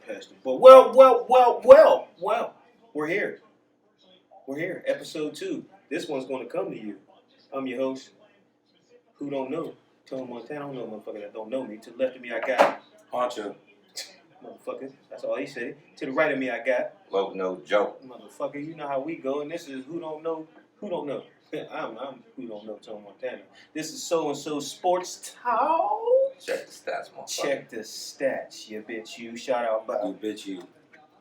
Pesty. But well, we're here. We're here. Episode 2. This one's going to come to you. I'm your host. Who don't know? Tony Montana. I don't know a motherfucker that don't know me. To the left of me, I got Poncho. Motherfucker. That's all he said. To the right of me, I got Low No Joe. Motherfucker. You know how we go. And this is Who Don't Know. Who Don't Know. I'm Who Don't Know Tony Montana. This is So-and-So Sports Talk. Check the stats, motherfucker. Check the stats, you bitch you. Shout out You about bitch you.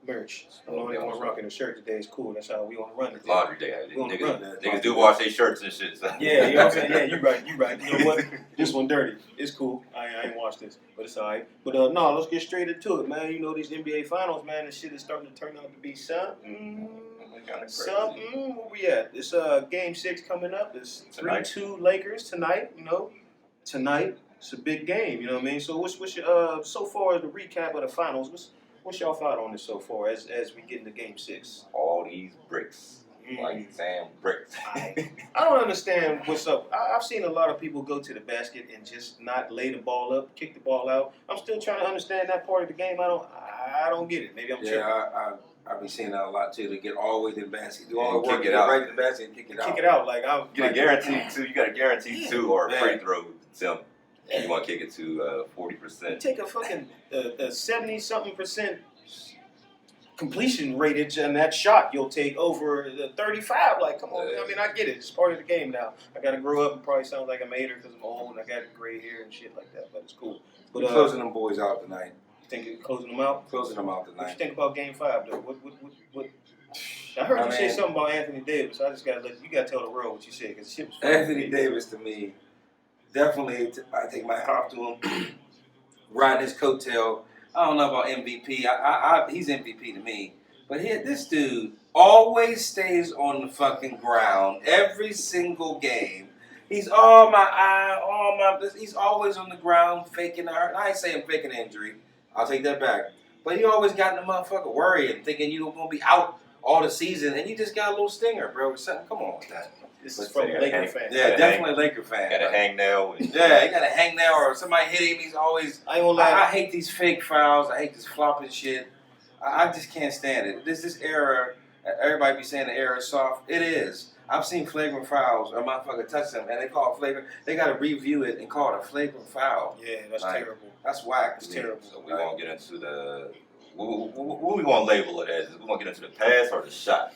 merch. I'm the only one rocking the shirt today. It's cool. That's how we want to run it. Laundry day. We on the run. Niggas do wash their shirts and shit. So. Yeah, you know what I'm saying? Yeah, you right. You know what? This one dirty. It's cool. I ain't watched this, but it's all right. But no, let's get straight into it, man. You know, these NBA Finals, man, this shit is starting to turn out to be something. Something. Where we at? It's Game 6 coming up. It's 3-2 Lakers tonight, you know. Tonight. It's a big game, you know what I mean? So what's your, so far as the recap of the finals, what's y'all thought on this so far as we get into Game 6? All these bricks. Like Sam bricks. I don't understand what's up. I've seen a lot of people go to the basket and just not lay the ball up, kick the ball out. I'm still trying to understand that part of the game. I don't get it. Maybe I'm tripping. I've been seeing that a lot too. To get all the way to the basket, do all the Kick work, it get out. right to the basket, and kick it out. Kick it out like I'm. You got a guaranteed 2 or a free throw, Tim. And you want to kick it to 40%. Take a fucking 70-something% completion ratage and that shot you'll take over the 35. Like, come on. I mean, I get it. It's part of the game now. I got to grow up and probably sound like I'm a hater because I'm old and I got gray hair and shit like that, but it's cool. But We're closing them boys out tonight. You think you're closing them out? Closing them out What tonight. you think about Game 5, though? What? I heard you say something about Anthony Davis. I just got to you got to tell the world what you said because shit was funny. Anthony Davis, to me, definitely, I take my hat off to him. Riding his coattail. I don't know about MVP. He's MVP to me. But this dude always stays on the fucking ground every single game. He's he's always on the ground faking I ain't saying faking an injury. I'll take that back. But you always got in the motherfucker worrying, thinking you're going to be out all the season, and you just got a little stinger, bro. Come on with that. This is from a Laker fan. Yeah, definitely a Laker fan. Got a hangnail. Yeah, he got a hangnail or somebody hit him. He's always. I ain't gonna lie. I hate these fake fouls. I hate this flopping shit. I just can't stand it. This era, everybody be saying the era is soft. It is. I've seen flagrant fouls. A motherfucker touch them, and they call it flagrant. They got to review it and call it a flagrant foul. Yeah, that's terrible. That's whack. It's terrible. So we won't get into the. What we want to label it as? We want to get into the pass or the shot?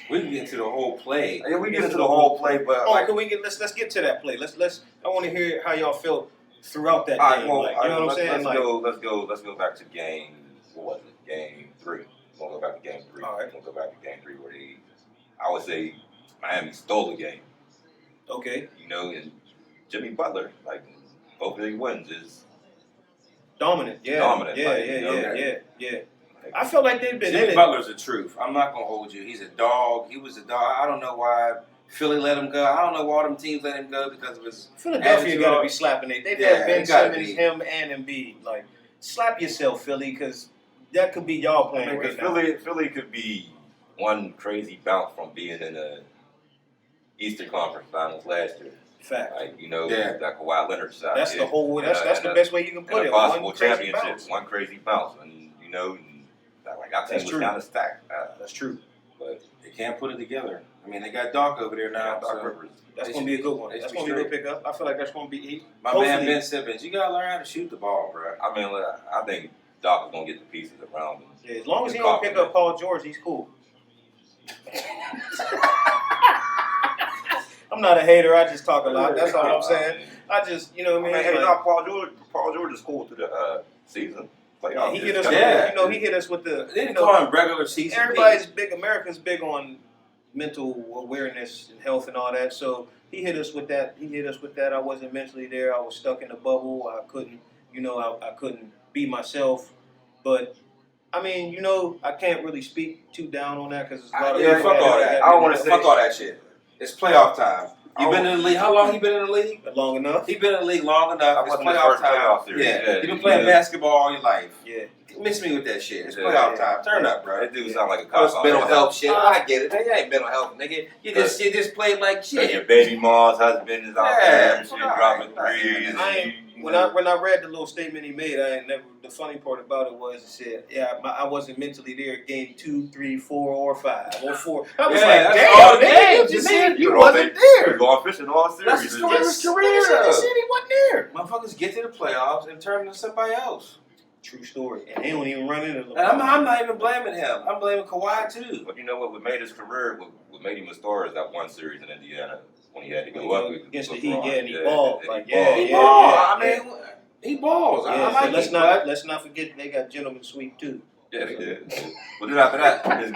We can get into the whole play. Yeah, we get into the whole play, but can we get? Let's get to that play. Let's. I want to hear how y'all felt throughout that all right, game. well, like, you know what I'm saying? Let's go back to game. What was it? Game 3. We'll go back to game 3. All right. We'll go back to game 3 where I would say Miami stole the game. Okay. You know, and Jimmy Butler, like both of these wins is Dominant. Yeah. Dominant. Yeah. I feel like they've been in Jimmy it. Butler's the truth. I'm not gonna hold you. He's a dog. He was a dog. I don't know why Philly let him go. I don't know why all them teams let him go because of his Philadelphia got to be slapping it. They've had Ben Simmons, him, and Embiid. Like, slap yourself, Philly, because that could be y'all playing right now. Philly could be one crazy bounce from being in the Eastern Conference Finals last year. Fact. Like, you know, that Kawhi Leonard shot. That's the whole. That's the best way you can put it. Possible One crazy championship, bounce. one crazy bounce, and you know, like our team was kind of stacked. That's true. But they can't put it together. I mean, they got Doc over there now. Doc Rivers. That's going to be a good one. That's going to be a good pickup. I feel like that's going to be. My man Ben Simmons, you got to learn how to shoot the ball, bro. I mean, I think Doc is going to get the pieces around him. Yeah, as long as he don't pick up Paul George, he's cool. I'm not a hater. I just talk a lot. That's all I'm saying. I just, you know what I mean? Hey, like, Paul George is cool through the season. Yeah, he hit us. He hit us with the. They didn't call him regular season. Everybody's big. America's big on mental awareness and health and all that. So he hit us with that. I wasn't mentally there. I was stuck in a bubble. I couldn't, I couldn't be myself. But I mean, I can't really speak too down on that because it's a lot of fuck all that. I don't want to fuck all that shit. It's playoff time. You been in the league? How long you been in the league? Long enough. He been in the league long enough. It's playoff time. Yeah. You been playing basketball all your life. Yeah. Miss me with that shit. It's playoff time. Turn up, bro. That dude sound like a cop. Mental health shit. I get it. That ain't mental health, nigga. You just played like shit. Your baby mom's husband is out there, shit, dropping threes. when I read the little statement he made, the funny part about it was he said, I wasn't mentally there game 2, 3, 4, or 5 or 4. I was like, damn, nigga, you wasn't there. You're going fishing all series. That's the story of his career. He said he wasn't there. Motherfuckers get to the playoffs and turn into somebody else. True story, and they don't even run into LeBron. And I'm not even blaming him. I'm blaming Kawhi too. But you know what made his career, what made him a star is that one series in Indiana when he had to go up against the LeBron. Heat, and he balled. He balls. I mean, he balls. Let's not forget they got gentleman sweep too. Yeah, they did. But then after that, his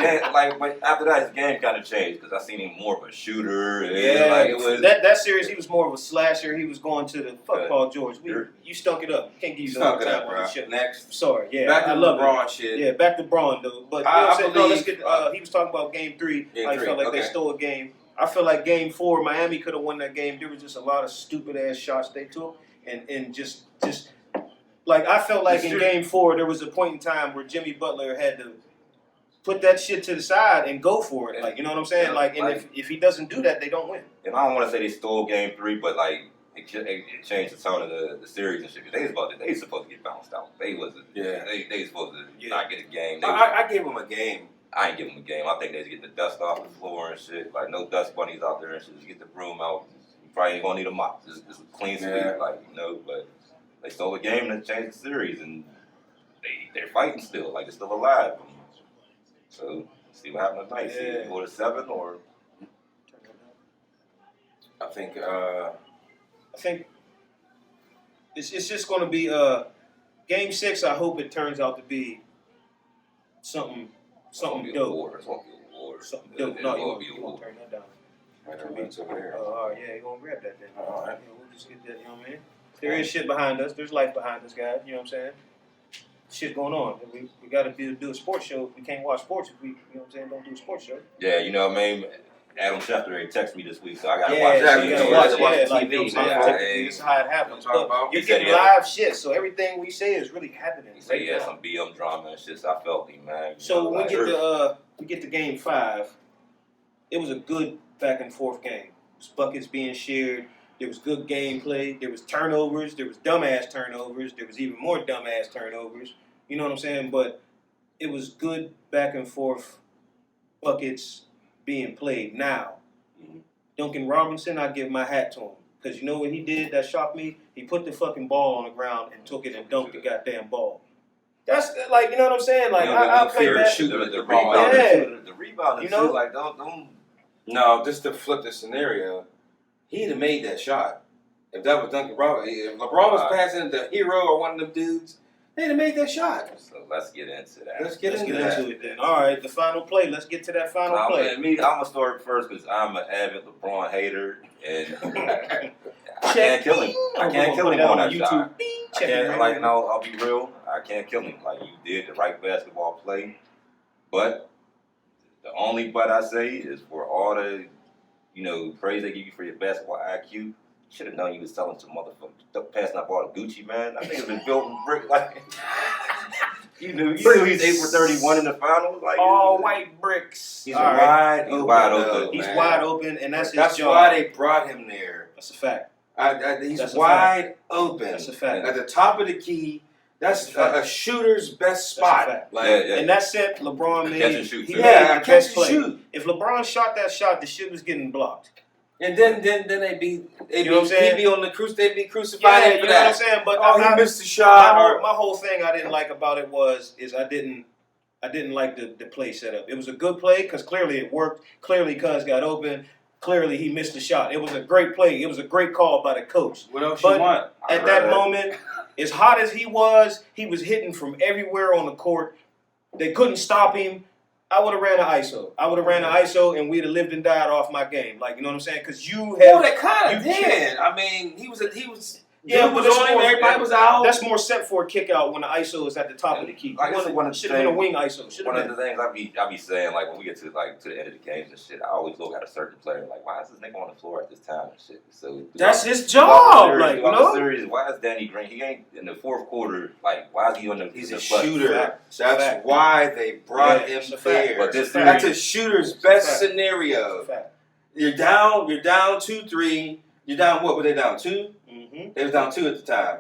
game kind of changed because I seen him more of a shooter. It was that series. He was more of a slasher. He was going to the fuck Paul George. You stunk it up. Can't give you no time on this shit. Next, sorry, back to LeBron it. shit. Yeah, back to Braun though. But let's get. He was talking about Game 3. I felt like they stole a game. I feel like Game 4, Miami could have won that game. There was just a lot of stupid ass shots they took, and just. Like, I felt like in Game 4, there was a point in time where Jimmy Butler had to put that shit to the side and go for it. Like, you know what I'm saying? If he doesn't do that, they don't win. And I don't want to say they stole Game 3, but, it changed the tone of the series and shit. Because they supposed to get bounced out. They wasn't. Yeah. They supposed to not get a game. I gave them a game. I ain't giving them a game. I think they just get the dust off the floor and shit. Like, no dust bunnies out there and shit. Just get the broom out. You probably ain't going to need a mop. Just a clean sweep. But... They stole a game that changed the series, and they're fighting still, like they're still alive. So, see what happens tonight. See if they go to 7 or. I think it's just going to be Game 6. I hope it turns out to be something dope. It's going to be a war. Something dope. No, you won't turn that down. All right, yeah, you gonna grab that then. All right. Yeah, we'll just get that, you know what I mean? There is shit behind us. There's life behind us, guys. You know what I'm saying? Shit going on. We got to do a sports show. We can't watch sports if we, you know what I'm saying, don't do a sports show. Yeah, you know what I mean? Adam Schefter texted me this week, so I got to watch that. You got to watch TV. This is how it happens. You're getting live shit, so everything we say is really happening. He said he had some BM drama and shit, so I felt him, man. So when we get to Game 5, it was a good back and forth game. There's buckets being shared. There was good gameplay. There was turnovers. There was dumbass turnovers. There was even more dumbass turnovers. You know what I'm saying? But it was good back and forth buckets being played. Now, Duncan Robinson, I give my hat to him. Because you know what he did that shocked me? He put the fucking ball on the ground and took it and dunked the goddamn ball. That's like, you know what I'm saying? Like, I play that. The rebound. The rebound. You know? Like, don't. No, just to flip the scenario. He'd have made that shot. If that was Duncan Robinson, if LeBron was passing the hero or one of them dudes, they'd have made that shot. So let's get into that. Let's get into it then. All right, the final play. Let's get to that final play. I'm gonna start first because I'm an avid LeBron hater, and I can't kill him. I can't kill him on that shot. I'll be real. I can't kill him. Like, you did the right basketball play, but the only but I say is for all the praise they give you for your basketball IQ. Should have known you was selling some motherfuckers passing up all the Gucci, man. I think it's been built in brick. Like, you knew he's 8 for 31 in the finals. Like, all white bricks. He's wide open. He's wide open, and that's his job. Why they brought him there. That's a fact. He's wide open. That's a fact. At the top of the key. That's a shooter's best spot. And that's it. LeBron made. Catch and shoot. Catch and shoot. If LeBron shot that shot, the shit was getting blocked. And then they'd be on the cruise. They'd be crucified. Yeah, you know what I'm saying. But he missed the shot. My whole thing I didn't like about it is I didn't like the play setup. It was a good play because clearly it worked. Clearly Cuz got open. Clearly he missed the shot. It was a great play. It was a great call by the coach. What else you want? At that moment, as hot as he was hitting from everywhere on the court. They couldn't stop him. I would have ran an ISO. And we'd have lived and died off my game. Like, you know what I'm saying? Because you have. Well, they kind of did. I mean, he was. Yeah, but everybody was out. That's more set for a kick out when the ISO is at the top of the key. Like, should have been a wing ISO. One of the things I be saying, like, when we get to the end of the games and shit, I always look at a certain player like, why is this nigga on the floor at this time and shit? So that's his job. The series, why is Danny Green? He ain't in the fourth quarter. Like, why is he on the? He's a shooter. That's why they brought him there. But this that's a shooter's best scenario. You're down 2-3. You're down what? Were they down 2? Mm-hmm. They was down 2 at the time.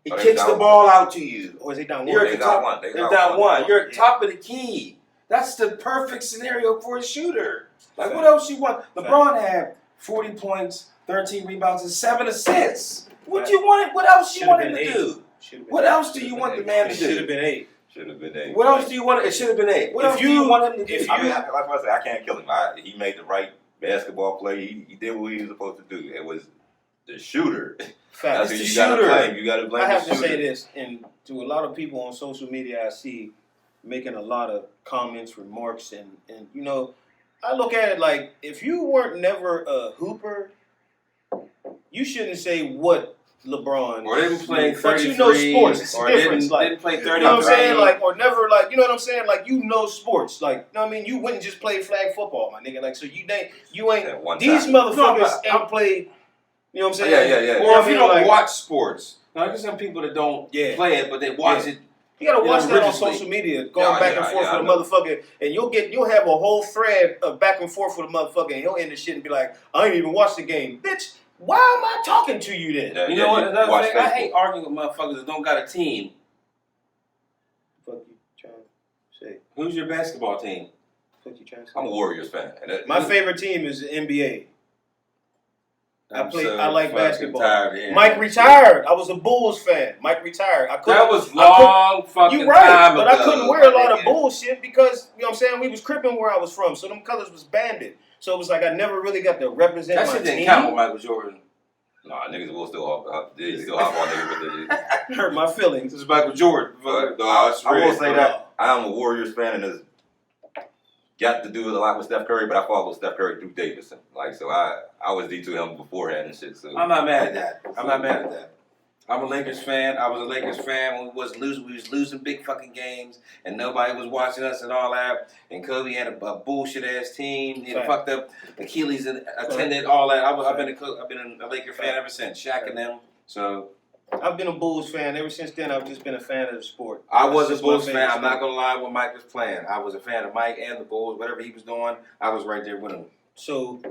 He Oh, they kicks down the ball out to you. Or is he down You're one? at They the got top. one. They're down one. You're at Yeah. top of the key. That's the perfect scenario for a shooter. Like, Fact. what else you want? Fact. LeBron had 40 points, 13 rebounds, and 7 assists. What Fact. you want? What else you Should've want him been to 8. do? Should've been What 8. else do you want the man to It should have do? been 8. Should have been 8. What else do you want? It should have been 8. What If else do you- you want him to do? if I mean, like I said, I can't kill him. He made the right basketball play. He did what he was supposed to do. It was the shooter. Fact. That's It's who the you got to shooter. blame. You got to blame I have the to shooter. say this, and to a lot of people on social media, I see making a lot of comments, remarks, and you know, I look at it like if you weren't never a hooper, you shouldn't say what LeBron. Or didn't play 33. But you know sports. It's or a difference. didn't play 33. You know what I'm saying? Like, or never, like, you know what I'm saying? Like, you know sports. Like, you know what I mean? You wouldn't just play flag football, my nigga. Like, so you ain't, At one these time. motherfuckers No, ain't played, you know what I'm saying? Yeah. Or You know if you what I don't mean? Like, watch sports. Now, there's some people that don't Yeah. play it, but they watch Yeah. it. you gotta watch that on religiously. social media, going back and forth I with a know. motherfucker, and you'll have a whole thread of back and forth with a motherfucker, and he'll end the shit and be like, I ain't even watched the game. Bitch, why am I talking to you then? Yeah, You know what? Another watch thing, I Facebook. hate arguing with motherfuckers that don't got a team. Fuck you trying to say? Who's your basketball team? Fuck you trying to say? I'm a Warriors fan. And My favorite team is the NBA. I like fucking basketball. tired of hearing Mike that retired. I was a Bulls fan. Mike retired. I shit. couldn't. That was long fucking You right, time but ago. I couldn't wear a lot of nigga. bullshit because you know what I'm saying. We was cripping where I was from, so them colors was banded. So it was like I never really got to represent That my shit didn't team. count with Michael Jordan. Nah, niggas will still hop. They still hop on niggas, but they. Hurt my feelings. This is Michael Jordan. But No, I will say that I am a Warriors fan, and it's got to do a lot with Steph Curry, but I follow Steph Curry through Davidson. Like, so I was D2 him beforehand and shit. So I'm not mad at that. I'm not mad at that. I'm a Lakers fan. I was a Lakers fan when we was losing big fucking games, and nobody was watching us and all that. And Kobe had a bullshit ass team. He had fucked up Achilles and attended all that. I've been a Laker fan ever since. Shaq and them. So I've been a Bulls fan ever since then. I've just been a fan of the sport. I was That's a just my Bulls favorite fan. I'm not sport. gonna lie when Mike was playing. I was a fan of Mike and the Bulls. Whatever he was doing, I was right there with him. So,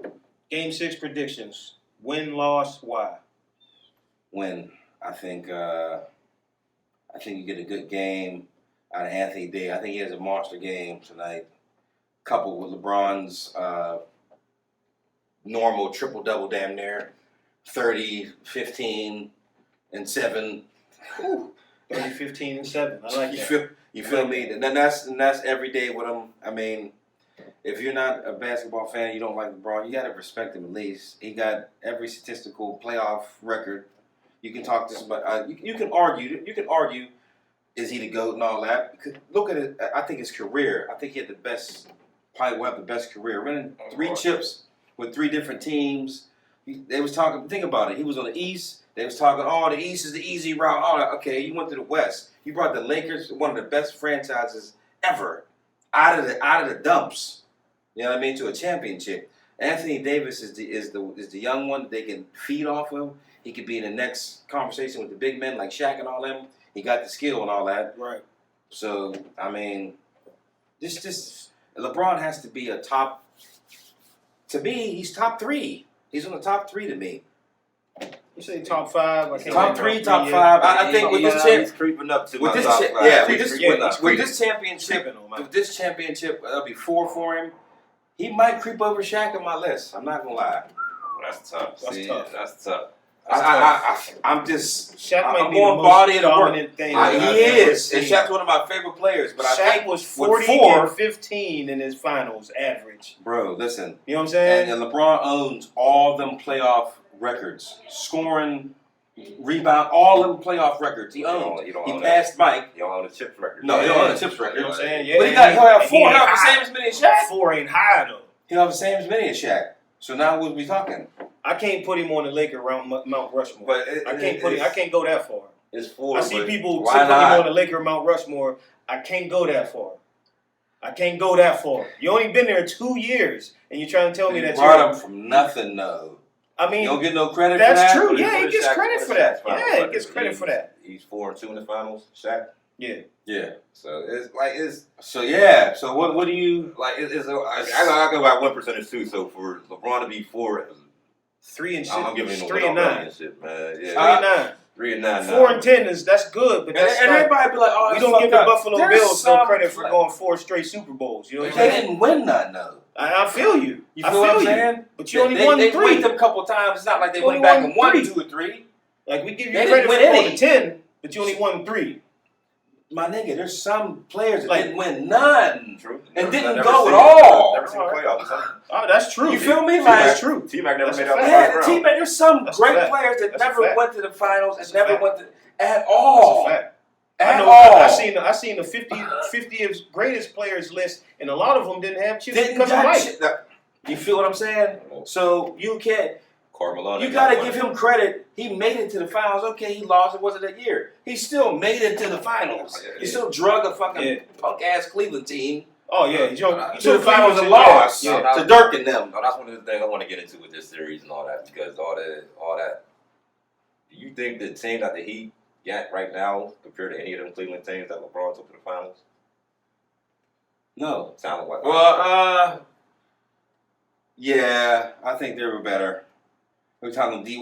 Game 6 predictions: win, loss, why? Win. I think you get a good game out of Anthony Davis. I think he has a monster game tonight, coupled with LeBron's normal triple-double damn near, 30, 15, and 7. 30, 15, and 7. I like that. You feel me? And that's every day with him. I mean, if you're not a basketball fan, you don't like LeBron, you got to respect him at least. He got every statistical playoff record. You can talk to somebody. You can argue. You can argue. Is he the GOAT and all that? Because look at it. I think his career. I think he had the best. Probably will have the best career. Winning 3 chips with 3 different teams. They was talking. Think about it. He was on the East. They was talking. Oh, the East is the easy route. All that. Okay, you went to the West. You brought the Lakers, one of the best franchises ever, out of the dumps. You know what I mean? To a championship. Anthony Davis is the young one that they can feed off of. He could be in the next conversation with the big men like Shaq and all them. He got the skill and all that. Right. So, I mean, this LeBron has to be a top. To me, he's top 3. He's on the top 3 to me. You say top 5? I can't Top remember. 3, top 5. I think with this he's creeping up to with my this top cha- 5. yeah, He's with this creeping up. with this championship, Creeping. that'll be 4 for him. He might creep over Shaq on my list. I'm not gonna lie. That's tough. That's See, tough. That's tough. I'm just. Shaq might I'm be going the body most of the work. dominant thing. He that I've ever is. And seen. Shaq's one of my favorite players. But I Shaq think was with 40 4, and 15 in his finals average. bro, listen. You know what I'm saying? And LeBron owns all them playoff records, scoring, rebound, all them playoff records. He owns. You don't He own passed Mike. You don't own the chips record. No, he don't own the chips record. You know what I'm saying? Yeah. But he'll have 4. He He'll ain't have the high. same as many as Shaq. 4 ain't high though. He'll have the same as many as Shaq. So now what are we talking? I can't put him on the Laker around Mount Rushmore. But I can't go that far. It's 4. I see people why putting him not? on the Laker Mount Rushmore. I can't go that far. I can't go that far. You only been there 2 years, and you're trying to tell me You that brought him from nothing, though. I You mean, don't get no credit for that's that. true. What Yeah, is he gets Shaq- credit what for is that. Shaq's final Yeah, he record? gets credit for that. He's 4-2 in the finals. Shaq. Yeah. Yeah. So it's So yeah. So what do you? like I go by 1 percentage too. So for LeBron to be 4, 3 and 6. I'm giving him 3 and 9. shit, man. 3 Yeah. and 9. 3-9 now. 4-10 that's good, but that's and not, everybody be like, oh, we it's don't give the fucked up. Buffalo There's Bills no some credit for going 4 straight Super Bowls. You know what I'm They saying? didn't win none though. I feel you. You feel what I'm saying? But you only won They 3. wait them a couple times. It's not like they You went only back won and won 3. 2 or 3. Like, we give you They credit didn't for win going any. to 10, but you only won 3. My nigga, there's some players that Like- didn't win none. True. And didn't Never go seen at all. Never seen the playoffs. Oh, that's true. You feel me? That's Like, true. T-Mac never That's made a out the fact. yeah, first the round. team, there's some That's a great fact. players that That's a never fact. went to the finals and That's a never fact. went to at That's all. a fact. At I know. all. I seen the 50 greatest players list, and a lot of them didn't have chips Didn't because of got Mike. shit. You feel what I'm saying? So you can't. Carmelo. You gotta give him credit. He made it to the finals. Okay, he lost. It wasn't that year. He still made it to the finals. He still drug a fucking punk ass Cleveland team Oh yeah, you to the took finals and yeah. lost Yeah. to Dirk and them. No, that's one of the things I want to get into with this series and all that, because all that. Do you think the team that the Heat got right now compared to any of them Cleveland teams that LeBron took to the finals? No. Sounded like Yeah, I think they were better. We're talking D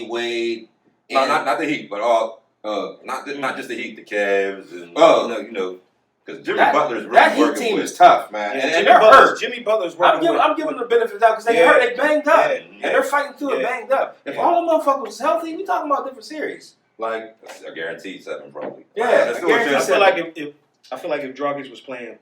Wade. no, not the Heat, but all not just the Heat, the Cavs and you know, because Jimmy Butler's really that Heat working team with. is tough, man, Yeah, and they're hurt. Jimmy Butler's I'm working giving them the benefit of the doubt because they Yeah. hurt, they banged up, Yeah. and they're fighting through it banged up. If Yeah. all the motherfuckers was healthy, we talking about a different series. Like, That's a guaranteed 7, probably. Yeah, That's a still a guaranteed I chance. feel like if Dragic was playing,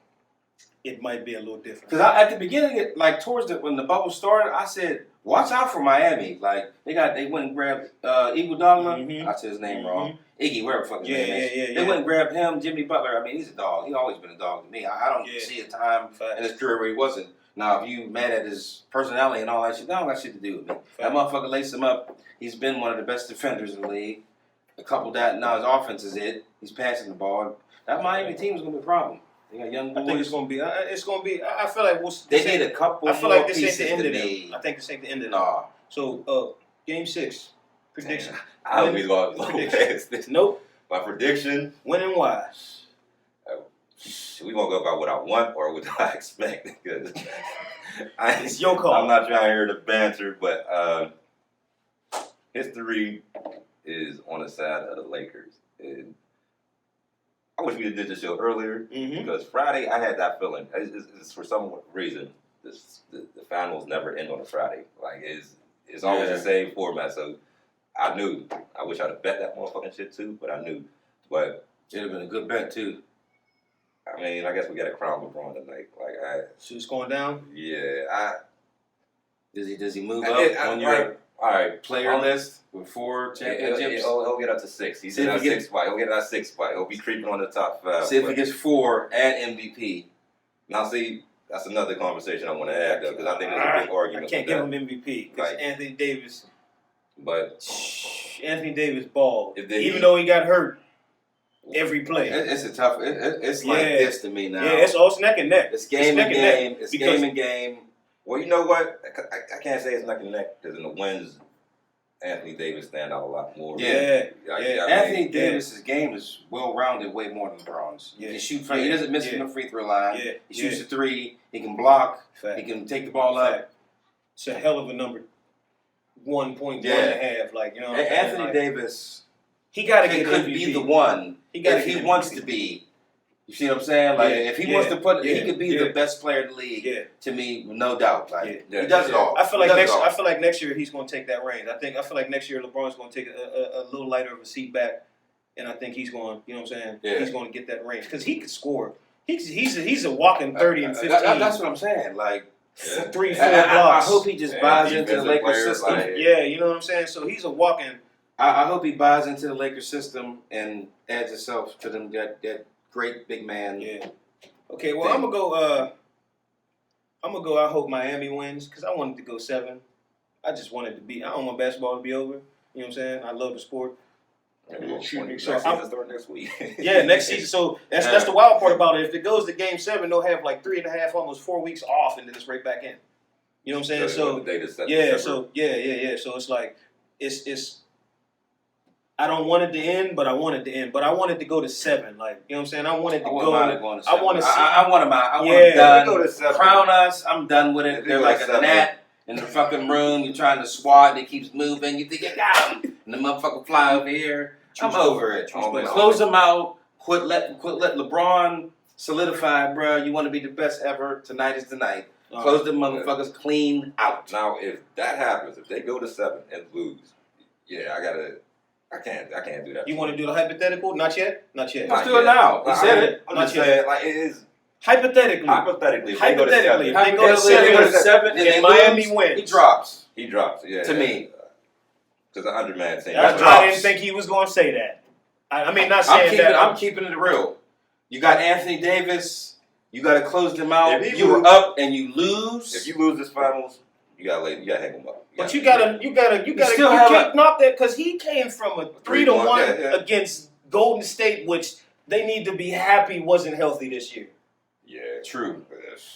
it might be a little different. because at the beginning, like towards when the bubble started, I said, watch out for Miami. Like they went and grabbed Iguodala. Mhm. I said his name wrong. Iggy, whatever the fuck his name is. Yeah. They went and grabbed him. Jimmy Butler. I mean, he's a dog. He's always been a dog to me. I don't Yeah. see a time Fact. in his career where he wasn't. Now, if you mad at his personality and all that shit, that don't got shit to do with me. That motherfucker laced him up. He's been one of the best defenders in the league. A couple that now his offense is it. He's passing the ball. That Miami team is gonna be a problem. They got young boys. I think it's gonna be. I feel like They need a couple I feel more like this ain't pieces the end to of them. me. I think this ain't the end of them. Nah. So, Game 6 prediction. I would be going past this. Nope. My prediction. When and why? We gonna go by what I want or what I expect, because It's your call. I'm not trying to hear the banter, but history is on the side of the Lakers. And I wish we had did this show earlier, Mm-hmm. because Friday I had that feeling. It's for some reason the finals never end on a Friday. Like it's always the same format. So I knew. I wish I'd have bet that motherfucking shit too, but I knew. But It'd have been a good bet too. I mean, I guess we got to crown LeBron tonight. Like So it's going down. Does he move I- up on I- your all right. player list with 4 championships? He'll get up to 6. He's in that 6th spot. He'll get that 6th spot. He'll be creeping on the top 5. See if he gets 4 at MVP. Now, see, that's another conversation I want to add, though, because I think there's a big argument. I can't with give that. him MVP because Right. Anthony Davis. But Anthony Davis balled, If they- even though he got hurt every play. It's a tough. It's like Yeah. this to me now. Yeah, it's neck and neck. It's game neck and and neck, game. It's because- game and game. well, you know what? I can't say it's neck and neck, because in the wins, Anthony Davis stand out a lot more. Yeah. I Anthony mean, Davis's game is well rounded, way more than LeBron's. Yeah. He can shoot. He doesn't miss from the free throw line. Yeah. He shoots a 3. He can block. Fact. He can take the ball up. Fact. It's a hell of a number. 1.1 Yeah. and a half. Like, you know what I'm saying? Anthony Like, Davis he got to could get MVP. be the one He gotta if he get wants MVP. to be. You see what I'm saying? Like Yeah, if he yeah, wants to put, yeah, he could be yeah. the best player in the league. Yeah. To me, no doubt. Like Yeah. he does it all. I feel He like does it all. next year he's going to take that reign. I feel like next year LeBron's going to take a little lighter of a seat back, and I think he's going. You know what I'm saying? Yeah. He's going to get that reign because he could score. He's a walking 30 and 15. That's what I'm saying. Like 3, 4 I blocks. hope he just Yeah, buys into the defensive Lakers players, system. like- Yeah, you know what I'm saying. So he's a walking. I hope he buys into the Lakers system and adds himself to them that great big man. Yeah. Okay. Well, thing. I'm gonna go. I hope Miami wins because I wanted to go 7. I just wanted to be. I don't want basketball to be over. You know what I'm saying? I love the sport. Shoot, So so I'm- start next week. Yeah, next season. So that's the wild part about it. If it goes to Game 7, they'll have like 3.5, almost 4 weeks off, and then it's right back in. You know what I'm saying? So the date is set yeah, December. so yeah. So it's like it's. I don't want it to end, but I want it to end. But I want it to go to 7. Like, you know what I'm saying? I want it to I go. wouldn't mind it going to I 7. want to see. I want him out. I want Yeah, him done. go to 7. Crown us. I'm done with it. If They're you like go a to 7. gnat in the fucking room. You're trying to swat and it keeps moving. You think you got him. And the motherfucker fly over here. I'm over it. True Close them out. Quit let LeBron solidify, bro. You want to be the best ever. Tonight is the night. Close them motherfuckers clean out. Now, if that happens, if they go to 7 and lose, yeah, I can't do that. You want to do the hypothetical? Not yet. Let's do it now. You said it. I'm just saying, like, it is. Hypothetically, if they go to 7, if they go to 7 and Miami wins, he drops. Yeah. To me. Because 100-man team. I didn't think he was going to say that. I mean, not saying that. I'm keeping it real. You got Anthony Davis. You got to close them out. If You were up and you lose. If you lose this finals, you gotta hang him up. But you can't knock that because he came from a 3-1 against Golden State, which they need to be happy wasn't healthy this year. Yeah, true.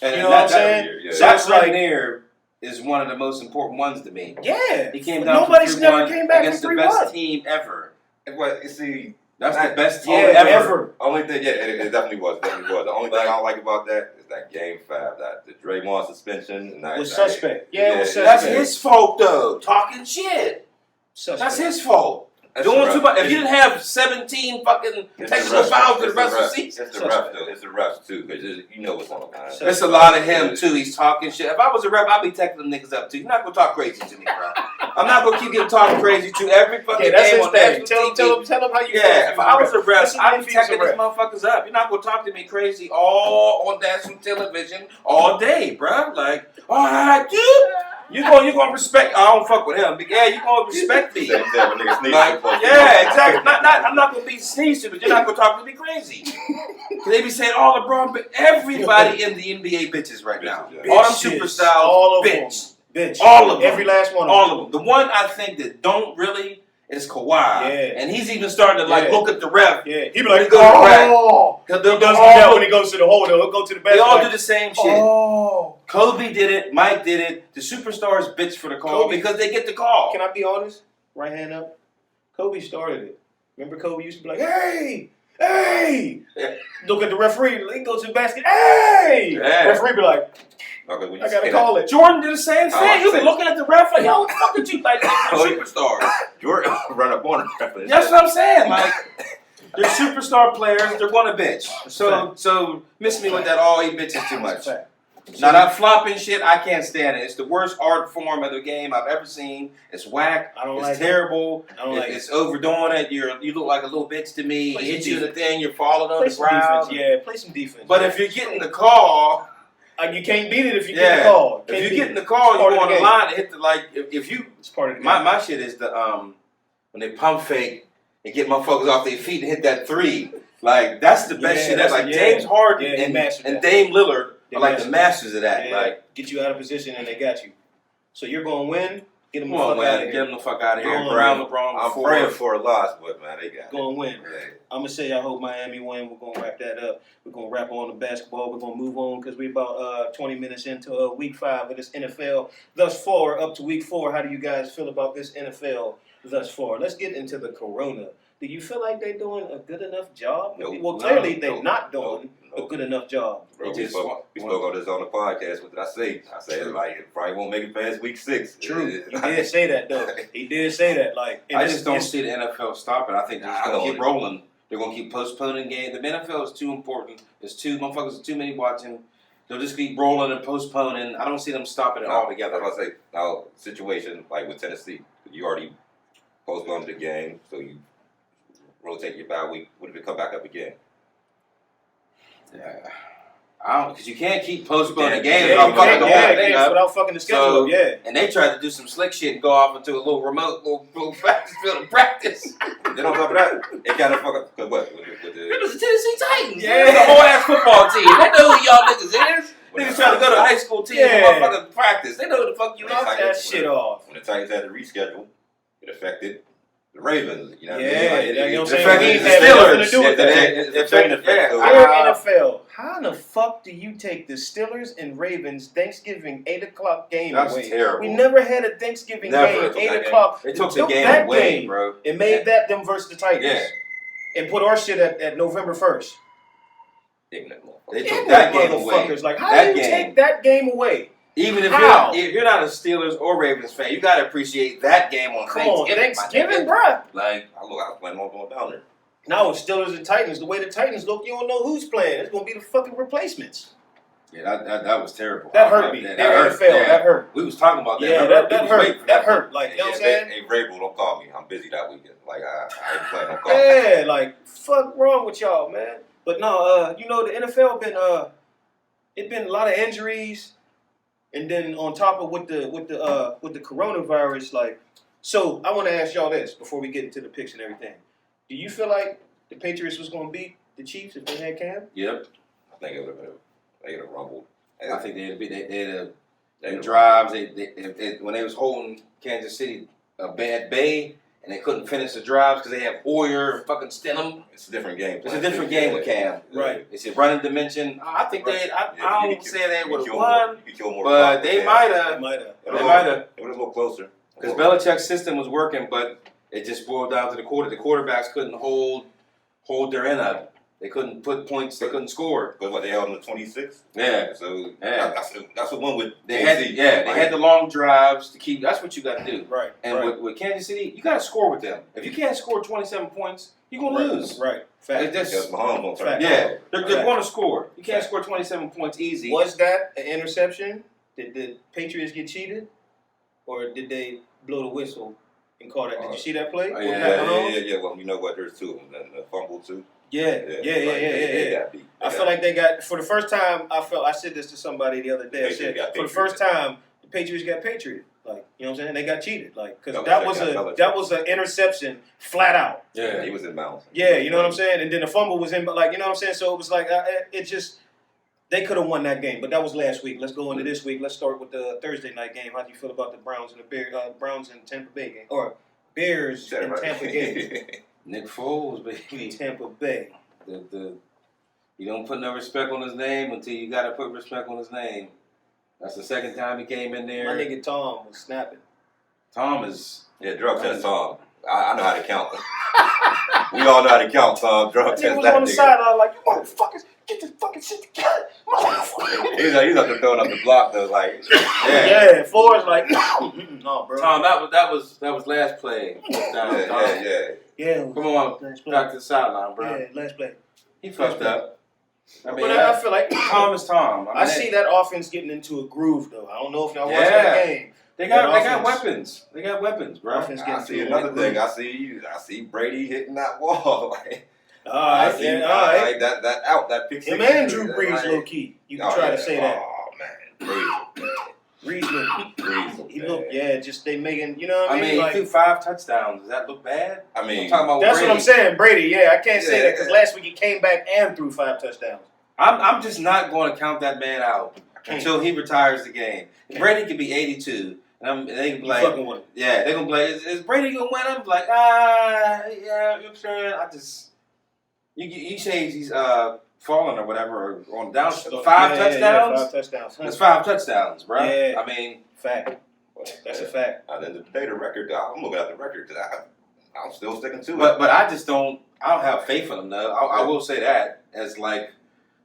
And you know what I'm saying? So that's right there is one of the most important ones to me. Yeah, he came down. Nobody's never came back against from 3-1. The best team ever. Well, you see, that's the best team ever. Only thing, it definitely was. The only thing I don't like about that is that Game 5, that the Draymond suspension. Was suspect. Yeah, it was suspect. That's his fault though. Talking shit. Suspect. That's his fault. Doing too much. If you didn't have 17 fucking technical fouls for the rest of the season, it's the refs though. It's the refs too, because you know what's on the line. It's a lot of him too. He's talking shit. If I was a ref, I'd be texting them niggas up too. You're not gonna talk crazy to me, bro. I'm not gonna keep getting talking crazy to every fucking game on national TV. Tell him how you. Yeah, if I was a ref, I'd be texting these motherfuckers up. You're not gonna talk to me crazy all on national television all day, bro. Like, all right, dude. You gonna respect? I don't fuck with him, but yeah, you gonna respect me. Like, yeah, exactly. I'm not gonna be sneezing, but you're not gonna talk to me crazy. Cause they be saying all LeBron, but everybody in the NBA bitches right now. All them superstars, all of bitch. Bitch. All of them. Every last one of them. All of them. The one I think that don't really is Kawhi. Yeah. And he's even starting to look at the ref. Yeah. He be like, oh. He does that when he goes to the hole. He'll go to the basket. They all do the same shit. Oh. Kobe did it. Mike did it. The superstars bitch for the call because they get the call. Can I be honest? Right hand up. Kobe started it. Remember Kobe used to be like, hey. Look at the referee. He goes to the basket. Hey. Yeah. Referee be like, I gotta call it. Jordan did the same thing. He'll be looking at the ref like, yo, what the fuck did you like? Superstars. Jordan run up on him. That's what I'm saying. Like, they're superstar players. They're gonna bitch. So miss me with that. Oh, he bitches too much. Now that flopping shit, I can't stand it. It's the worst art form of the game I've ever seen. It's whack. It's terrible. It's overdoing it. You look like a little bitch to me. He hits you in the thing. You're falling on the ground. Play some defense. But if you're getting the call. You can't beat it if you get the call. If you get in the call, you go on the line and hit the if you. It's part of the game. My shit is the when they pump fake and get motherfuckers off their feet and hit that 3. Like that's the best shit. That's like James Harden and Dame Lillard are like the masters of that. Like get you out of position and they got you. So you're gonna win. Get them the fuck out of here. Get them the fuck out of here. LeBron. I'm praying for a loss, but man, they got it. Gonna win. I'm gonna say I hope Miami win. We're gonna wrap that up. We're gonna wrap on the basketball. We're gonna move on because we're about 20 minutes into week 5 of this NFL thus far. Up to week 4, how do you guys feel about this NFL thus far? Let's get into the Corona. Do you feel like they're doing a good enough job? Well, clearly they're not doing a good enough job. Bro, we spoke on this on the podcast. What did I say? I said it probably won't make it past week 6. True. He did say that though. He did say that. I just don't see the NFL stopping. I think they're just gonna keep rolling. They're gonna keep postponing games. The NFL is too important. There's too many watching. They'll just keep rolling and postponing. I don't see them stopping it altogether. I say now situation like with Tennessee, you already postponed the game, so you rotate your bye week. What if it come back up again? Yeah. Because you can't keep postponing games without fucking the schedule. And they tried to do some slick shit and go off into a little remote, little practice field of practice. Then on top of that, it kind of fuck up. Cause what? It was the Tennessee Titans. Yeah, the whole ass football team. They know who y'all niggas is. Niggas trying to go to high school team and motherfucking practice. They know who the fuck you is. Knock that shit off. When the Titans had to reschedule, it affected the Ravens. You know what I mean? Like, you know what I'm saying? The Steelers. NFL. How in the fuck do you take the Steelers and Ravens Thanksgiving 8 o'clock game away? That's terrible. We never had a Thanksgiving game 8 o'clock. They took the game away, bro. And made that them versus the Titans. Yeah. And put our shit at November 1st. Ignorant They took that game away. Like, how do you take that game away? Even if you're not a Steelers or Ravens fan, you gotta appreciate that game on Thanksgiving, bro. Like, I was planning on going down there. No, Steelers and Titans. The way the Titans look, you don't know who's playing. It's gonna be the fucking replacements. Yeah, that was terrible. That hurt me. That hurt. Yeah. That hurt. We was talking about that. Yeah, that hurt. That hurt. Like, you know what I'm saying? Hey, Vrabel, don't call me. I'm busy that weekend. Like, I ain't playing. Don't call me. Yeah, like, fuck wrong with y'all, man. But no, you know, the NFL it been a lot of injuries, and then on top of with the coronavirus, like, so I want to ask y'all this before we get into the picks and everything. Do you feel like the Patriots was going to beat the Chiefs if they had Cam? Yep. I think it would have been. They would have rumbled. I think they drives. When they was holding Kansas City a bad bay, and they couldn't finish the drives because they have Hoyer and fucking Stenham. It's a different game. It's a different game with Cam. Right. It's a running dimension. I think I don't say they would have won, more but they might have. They might have. It was a little closer. Because Belichick's system was working, but it just boiled down to the quarter. The quarterbacks couldn't hold their end up. They couldn't put points. They couldn't score. But what, they held on the 26th? Yeah. So yeah. That's what one with. They had the long drives to keep. That's what you got to do. Right. And with Kansas City, you got to score with them. If you can't score 27 points, you're gonna lose. Right. Fact. Because Mahomes won't turn. Yeah, they're going to score. You can't score 27 points easy. Was that an interception? Did the Patriots get cheated, or did they blow the whistle and call that? Did you see that play? Yeah. Well, you know what? There's two of them. And the fumble too. Yeah. I feel like they got, for the first time, I said this to somebody the other day. I said, for the first time, the Patriots got patrioted. Like, you know what I'm saying? They got cheated. Like, because that was an interception flat out. Yeah, he was in bounds. Yeah, you know what I'm saying? And then the fumble was in, but like, you know what I'm saying? So it was like, they could have won that game, but that was last week. Let's go into this week. Let's start with the Thursday night game. How do you feel about the Browns and the Browns and Tampa Bay game? Or Bears and Tampa game? Nick Foles, baby. Tampa Bay. You don't put no respect on his name until you got to put respect on his name. That's the second time he came in there. My nigga Tom was snapping. Tom is... Yeah, drug test Tom. I know how to count. We all know how to count, Tom. Drug test that nigga. He was on the sideline like, you motherfuckers, get this fucking shit together. He's up there throwing up the block though, like... Yeah, Floyd's like, no, bro. Tom, that was last play. Yeah. Come on, back to the sideline, bro. Yeah, last play. He fucked up. I mean, but I feel like Tom is Tom. I see that offense getting into a groove though. I don't know if y'all watched that game. They got weapons. They got weapons, bro. I see another thing. I see Brady hitting that wall. That pick six. Him and Drew Brees low key. You can try to say that. Oh man, Brees look, just they making, you know what I mean? He threw 5 touchdowns. Does that look bad? I mean, I'm talking about that's Brady. what I'm saying, Brady. Yeah, I can't say that because last week he came back and threw 5 touchdowns. I'm just not going to count that man out until he retires the game. Brady could be 82, and they can be like, they're gonna be like, is Brady gonna win? I'm like, yeah, I'm sure. You say he's falling or whatever, or on down 5 touchdowns. Yeah, 5 touchdowns. That's 5 touchdowns, bro. Yeah. I mean, fact. That's a fact. At the end of the day, the record. I'm looking at the record because I'm still sticking to it. But I just don't. I don't have faith in him though. I will say that as like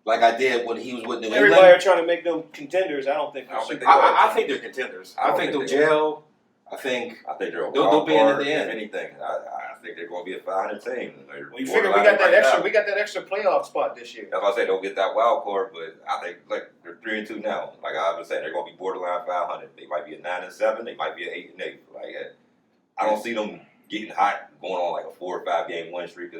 I did when he was with New England. Everybody are trying to make them contenders. I don't think they're contenders. I think they'll gel. I think they'll be in at the end. If anything, I think they're going to be a 500 team. Well, you figure we got that extra playoff spot this year. That's why I say don't get that wild card, but I think like they're 3-2 now. Like I was saying, they're going to be borderline 500. They might be a 9-7. They might be an 8-8. Like I don't see them getting hot, going on like a 4 or 5 game win streak.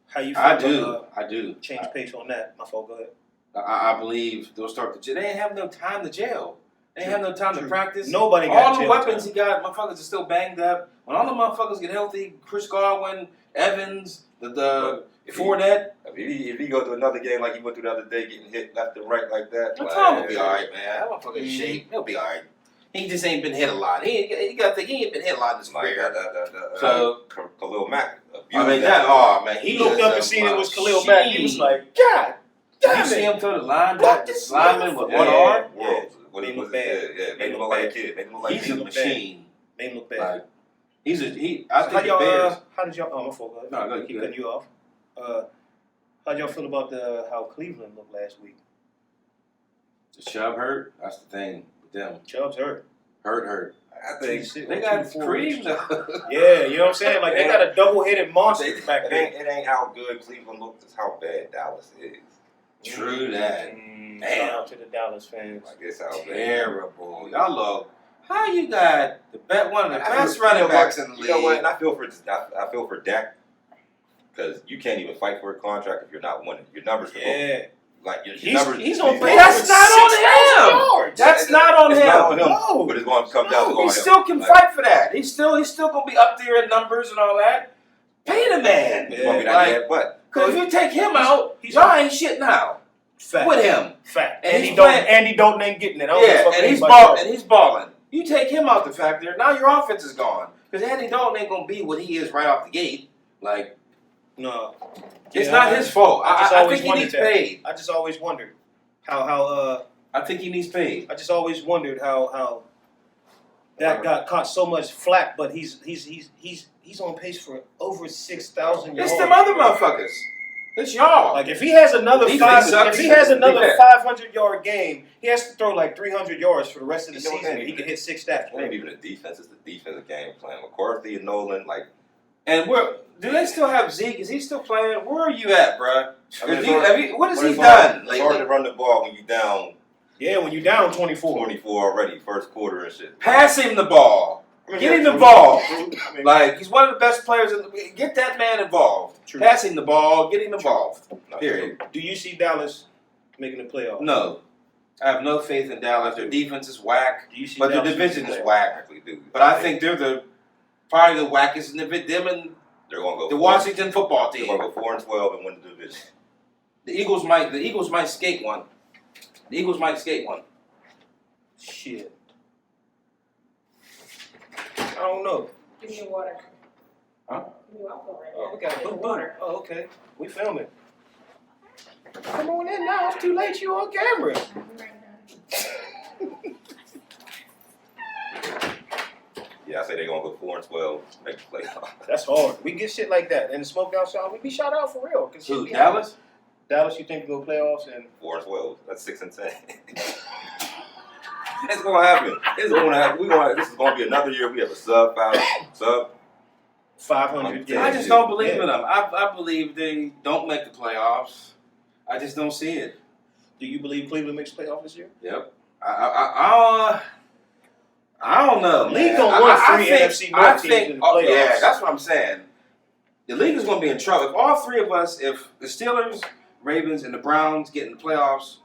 How you feel? I do. Change pace on that. My fault. Go ahead. I believe they'll start to. They ain't have no time to gel. They ain't have no time to practice. Nobody got all the weapons he got. Motherfuckers are still banged up. When all the motherfuckers get healthy, Chris Godwin, Evans, the Fournette. If he go to another game like he went through the other day, getting hit left and right like that, Tom will be all right, man. That motherfucker in shape. He'll be all right. He just ain't been hit a lot. He ain't been hit a lot in his career. So Khalil Mack. He looked up and seen it was Khalil Mack. He was like, God damn it! You see him throw the lineman with one arm? Yeah. When he was bad, made him look like a kid. He's a machine. Made him look bad. I think the Bears. How did y'all? My fault. No, go keep cutting you off. How'd y'all feel about how Cleveland looked last week? The shove hurt. That's the thing. with them. Chubb's hurt. Hurt. I think They got 2 to 4 Cream. weeks. Yeah, you know what I'm saying? Like, they got a double-headed monster back there. it ain't how good Cleveland looks, it's how bad Dallas is. True that. Shout out to the Dallas fans. Like, it's how bad. Terrible. Y'all love. How you got one of the best running backs in the league? You know what? And I feel for Dak because you can't even fight for a contract if you're not winning. Your numbers can go. Like your numbers. He's on But that's not on him. That's not on him. No. But it's going to come down to He still can fight for that. He's still gonna be up there in numbers and all that. Pay the man. It's going to be that bad, but Because if you take him out, y'all ain't shit now. Fact. With him. Fact. And Andy Dalton ain't getting it. I don't give a fuck and he's anybody else. and he's balling. You take him out the factor, now your offense is gone. Because Andy Dalton ain't gonna be what he is right off the gate. Like, no, it's not his fault. I think he needs paid. I just always wondered how I think he needs paid. I just always wondered how that got caught so much flack, but he's on pace for over 6,000 yards. It's them other motherfuckers. It's y'all. Like if he has another Defense sucks. 500-yard game, he has to throw like 300 yards for the rest of the season. And he can hit 6 stats. it ain't even a defense. It's the defensive game plan. McCarthy and Nolan, like. And do they still have Zeke? Is he still playing? Where are you at, bruh? What has he It's done hard to lately? run the ball when you down Yeah, when you're down 24. 24 already, first quarter and shit. Pass him the ball. I mean, Get him true. involved. I mean, Like, he's one of the best players. Get that man involved. True. Pass him the ball. Get him involved. Not Period. true. do you see Dallas making the playoffs? No. I have no faith in Dallas. Their defense is whack. Do you see But their Dallas division making is the whack. Actually do. But I think they're probably the wackest in the them and they're going to go. the Washington football They're team. going to go 4-12 and win the division. The Eagles might skate one. The Eagles might skate one. Shit. I don't know. Give me water. Huh? Give me water right Oh, now. we got Give me boom, water. boom. Oh, okay. We filming. Come on in now. It's too late. You on camera. Right now. Yeah, I say they're going to go 4-12, make the playoffs. That's hard. We get shit like that. And the smoke outside, we be shot out for real. Cause Who, shit be Dallas? Dallas, you think go playoffs and 4-12. That's 6-10. It's going to happen. It's going to happen. This is going to be another year. We have a sub 500? Yeah. I just don't believe in them. I believe they don't make the playoffs. I just don't see it. Do you believe Cleveland makes playoffs this year? Yep. I don't know. The league man. don't want I three think- NFC North I teams think- in the playoffs. Yeah, that's what I'm saying. The league is going to be in trouble. If all three of us, if the Steelers, Ravens, and the Browns get in the playoffs,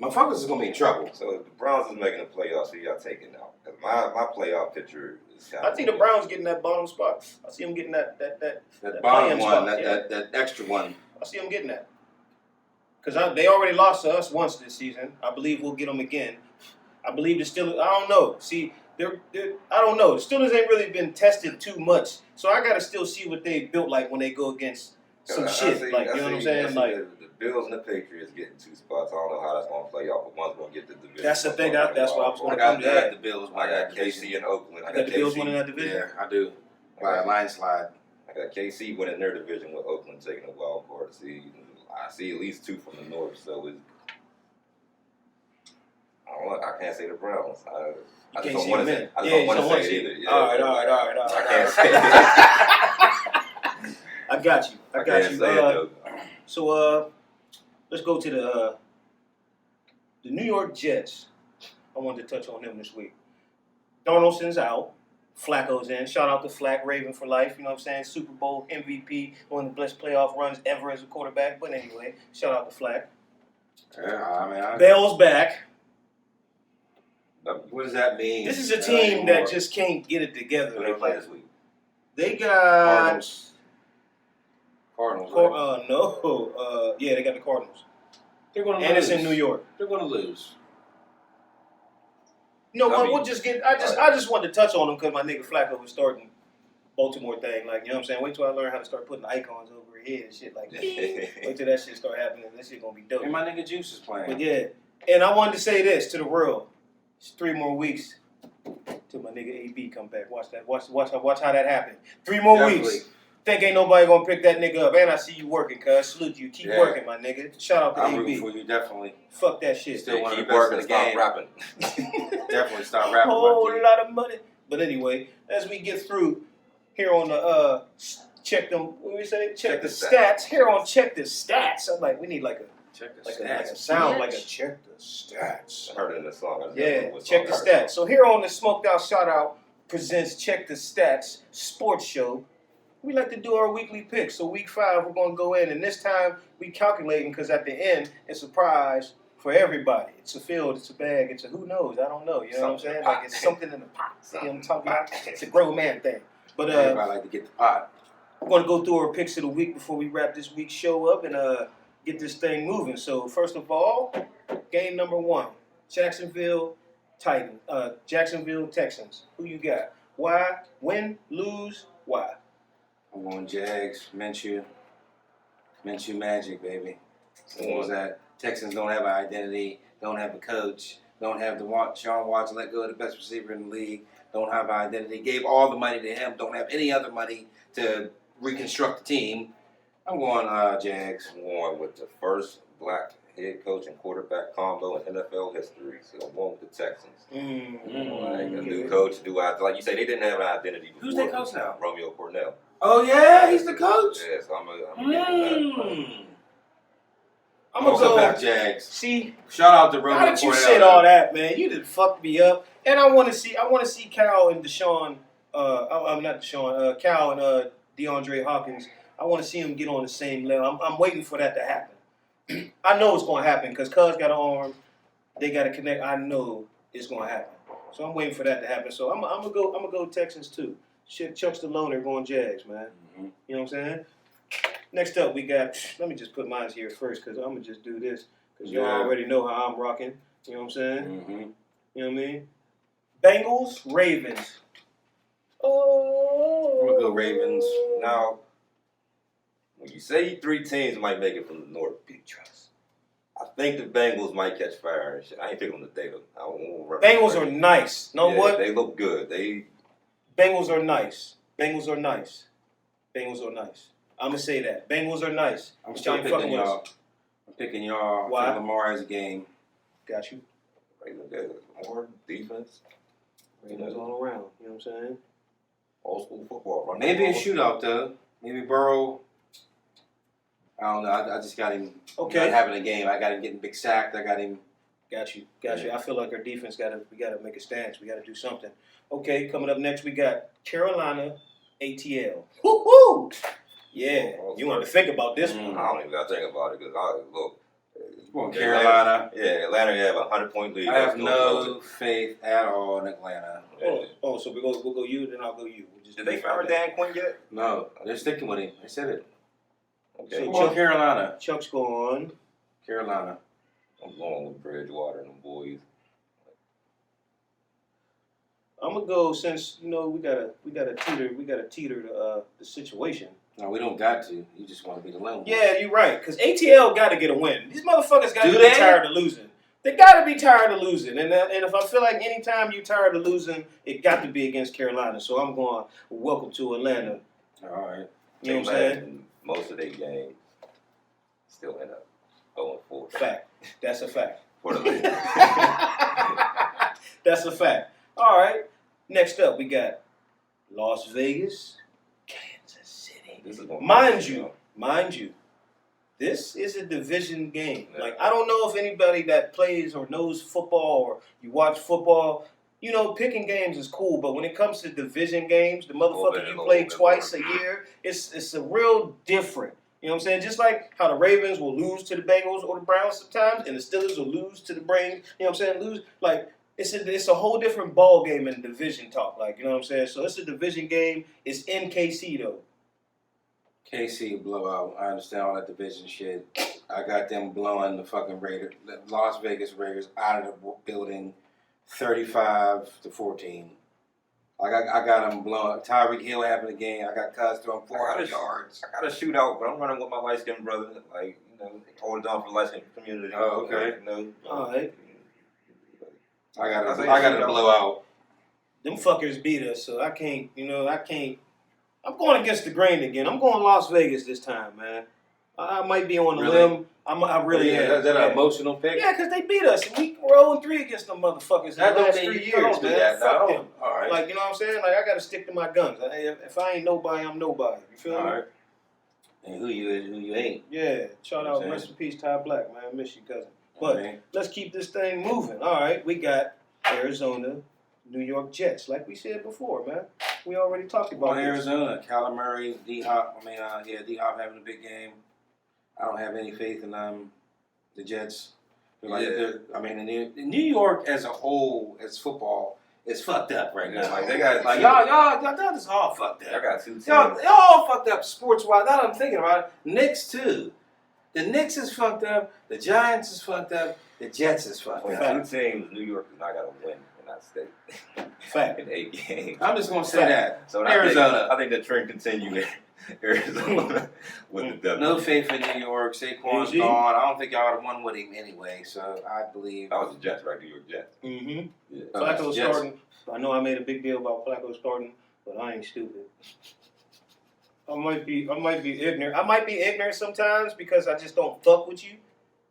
motherfuckers is going to be in trouble. So if the Browns is making the playoffs, who y'all taking out? Because my playoff picture is kind of. I think the Browns getting that bottom spot. I see them getting that That bottom playing one, spot, that extra one. I see them getting that. Because they already lost to us once this season. I believe we'll get them again. I believe the Steelers, I don't know. See, they're I don't know. The Steelers ain't really been tested too much. So I got to still see what they built like when they go against some shit. You know what I'm saying? Like, the Bills and the Patriots getting 2 spots. I don't know how that's going to play out, but one's going to get the division. That's the thing. That's what I was I going to got come to. That. the Bills. I got KC and Oakland. I got the Bills winning that division. Yeah, I do. By a landslide. I got KC winning their division with Oakland taking a wild card seed. I see at least 2 from the north, so it's. I can't say the Browns. I just don't want to say it. I just don't want to say it either. Yeah. All right. I can't say it. I got you. I can't say it though. So let's go to the New York Jets. I wanted to touch on them this week. Donaldson's out. Flacco's in. Shout out to Flack, Raven for life. You know what I'm saying? Super Bowl MVP, one of the best playoff runs ever as a quarterback. But anyway, shout out to Flack. Yeah, Bell's back. What does that mean? This is a team that just can't get it together. Who they play this week? They got Cardinals. Right? yeah, they got the Cardinals. They're going to And lose. it's in New York. They're going to lose. No, we'll just get. I just wanted to touch on them because my nigga Flacco was starting Baltimore thing. Like, you know what I'm saying? Wait till I learn how to start putting icons over her head and shit like that. Wait till that shit start happening. That shit gonna be dope. And my nigga Juice is playing. But yeah, and I wanted to say this to the world. It's 3 more weeks till my nigga AB come back. Watch that. Watch how that happen. 3 more Definitely. weeks. Think ain't nobody gonna pick that nigga up. And I see you working, cuz. Salute you. Keep Yeah. working, my nigga. Shout out to I'm AB. rooting for you, definitely. Fuck that shit. Still one of the keep best working in and the stop game. rapping. Definitely stop rapping. Whole my G. lot of money. But anyway, as we get through here on the check them. What we say? Check the stats. Here on check the stats. I'm like, we need like a Check the like stats. a sound bitch. like a check the stats. I heard it in the song. I just Yeah, don't know what check the song I heard. stats. So here on the Smoked Out Shout Out presents Check the Stats Sports Show. We like to do our weekly picks. So week 5, we're gonna go in, and this time we calculating because at the end it's a prize for everybody. It's a field, it's a bag, it's a who knows. I don't know. You know what I'm Something in saying? the Like pot. it's something in the pot. See what I'm talking about? It's a grown man thing. But Everybody like to get the pot. we're gonna go through our picks of the week before we wrap this week's show up and get this thing moving. So first of all, game number 1, Jacksonville Texans. Who you got? Why? Win? Lose? Why? I'm going Jags, Minshew magic, baby. Simple as that. Texans don't have an identity, don't have a coach, don't have Sean Watson let go of the best receiver in the league, don't have an identity, gave all the money to him, don't have any other money to reconstruct the team. I'm going Jags. I'm going with the first black head coach and quarterback combo in NFL history. So I'm going with the Texans. Like a new coach, like you say, they didn't have an identity before. Who's their coach now? Romeo Cornell. Oh yeah, he's the coach. Yeah, so I'm gonna give him that. I'm Also gonna go. back Jags. See, Shout out to Romeo how did you Cornell. say all that, man? You done fucked me up. And I want to see Cal and Deshaun. I'm not Deshaun. Cal and DeAndre Hopkins. I want to see them get on the same level. I'm waiting for that to happen. I know it's going to happen because Cuz got an arm. They got to connect. I know it's going to happen. So I'm waiting for that to happen. So I'm gonna go Texans too. Shit, Chuck's the loner going Jags, man. Mm-hmm. You know what I'm saying? Next up, we got. Let me just put mine here first because I'm gonna just do this because y'all already know how I'm rocking. You know what I'm saying? Mm-hmm. You know what I mean? Bengals, Ravens. Oh. I'm gonna go Ravens. Now, when you say 3 teams might make it from the North, big trust. I think the Bengals might catch fire and shit. I ain't picking them today though. Bengals are nice. Know what? They look good. Bengals are nice. Bengals are nice. Bengals are nice. I'm gonna say that. Bengals are nice. I'm still picking y'all. I'm picking y'all. Why? For Lamar as a game. Got you. More defense. Ravens all around. You know what I'm saying? Old school football. Maybe a shootout though. Maybe Burrow. I don't know. I just got him not having a game. I got him getting big sacked. I got him. Got you. I feel like our defense we gotta make a stance. We gotta do something. Okay, coming up next we got Carolina ATL. Woo-hoo! Yeah. You want to think about this one. I don't even got to think about it because look. Well, Carolina. Atlanta have a 100-point lead. I have no faith at all in Atlanta. Oh, so we'll go you, then I'll go you. Did they fire Dan Quinn yet? No, they're sticking with him. I said it. Okay. So Chuck, Carolina. Chuck's going. Carolina. I'm going with Bridgewater and them boys. I'm gonna go since we gotta teeter the situation. No, we don't got to. You just want to be the lone. Yeah, you're right. Cause ATL got to get a win. These motherfuckers got to Do be they? tired of losing. They got to be tired of losing. And if I feel like anytime you're tired of losing, it got to be against Carolina. So I'm going. Welcome to Atlanta. All right. You know what I'm saying? Most of their games still end up 0-4. Fact. That's a fact. For the league. That's a fact. All right. Next up, we got Las Vegas, Kansas City. This is Mind you, this is a division game. Yeah. Like, I don't know if anybody that plays or knows football or you watch football, picking games is cool, but when it comes to division games, the motherfucker you play twice a year, it's a real different. You know what I'm saying? Just like how the Ravens will lose to the Bengals or the Browns sometimes, and the Steelers will lose to the Braves. You know what I'm saying? It's a whole different ball game in division talk. Like, you know what I'm saying? So it's a division game. It's in KC though. KC blowout. I understand all that division shit. I got them blowing the fucking Las Vegas Raiders out of the building, 35-14. I got them blowing. Tyreek Hill having a game. I got Cuz throwing 400 yards. I got a shootout, but I'm running with my light skinned brother. Like, hold it down for the light skinned community. Oh, okay. All right. I got a blowout. Them fuckers beat us, so I I'm going against the grain again. I'm going Las Vegas this time, man. I might be on the Really? limb. I really am. Is that an emotional pick? Yeah, because they beat us. And we were 0-3 against them motherfuckers in the last 3 years, don't do man. that. Fuck No. them. All right. Like, you know what I'm saying? Like, I got to stick to my guns. If I ain't nobody, I'm nobody. You feel All me? right. And who you is, who you ain't. Yeah. Shout out, Okay. rest in peace, Ty Black, man. I miss you, cousin. All But right. let's keep this thing moving. All right, we got Arizona, New York Jets. Like we said before, man. We already talked about On this. Arizona, Kyler Murray, D-Hop. D-Hop having a big game. I don't have any faith in the Jets. In New York as a whole, as football, is fucked up right now. Like they got Y'all just all fucked I up. got 2 teams. Y'all all fucked up sports-wise. Now that I'm thinking about it, Knicks too. The Knicks is fucked up. The Giants is fucked up. The Jets is fucked When up. 2 teams, New York is not gonna win in that state. Fact. In 8 games. I'm just gonna say that. So Arizona. I think the trend continues. Arizona with the W. No faith in New York. Saquon's AG? gone. I don't think y'all would have won with him anyway. So I believe. That was the Jets, right? New York Jets. Mm-hmm. Yeah. Flacco Jets. starting. I know I made a big deal about Flacco starting, but I ain't stupid. I might be ignorant. I might be ignorant sometimes because I just don't fuck with you.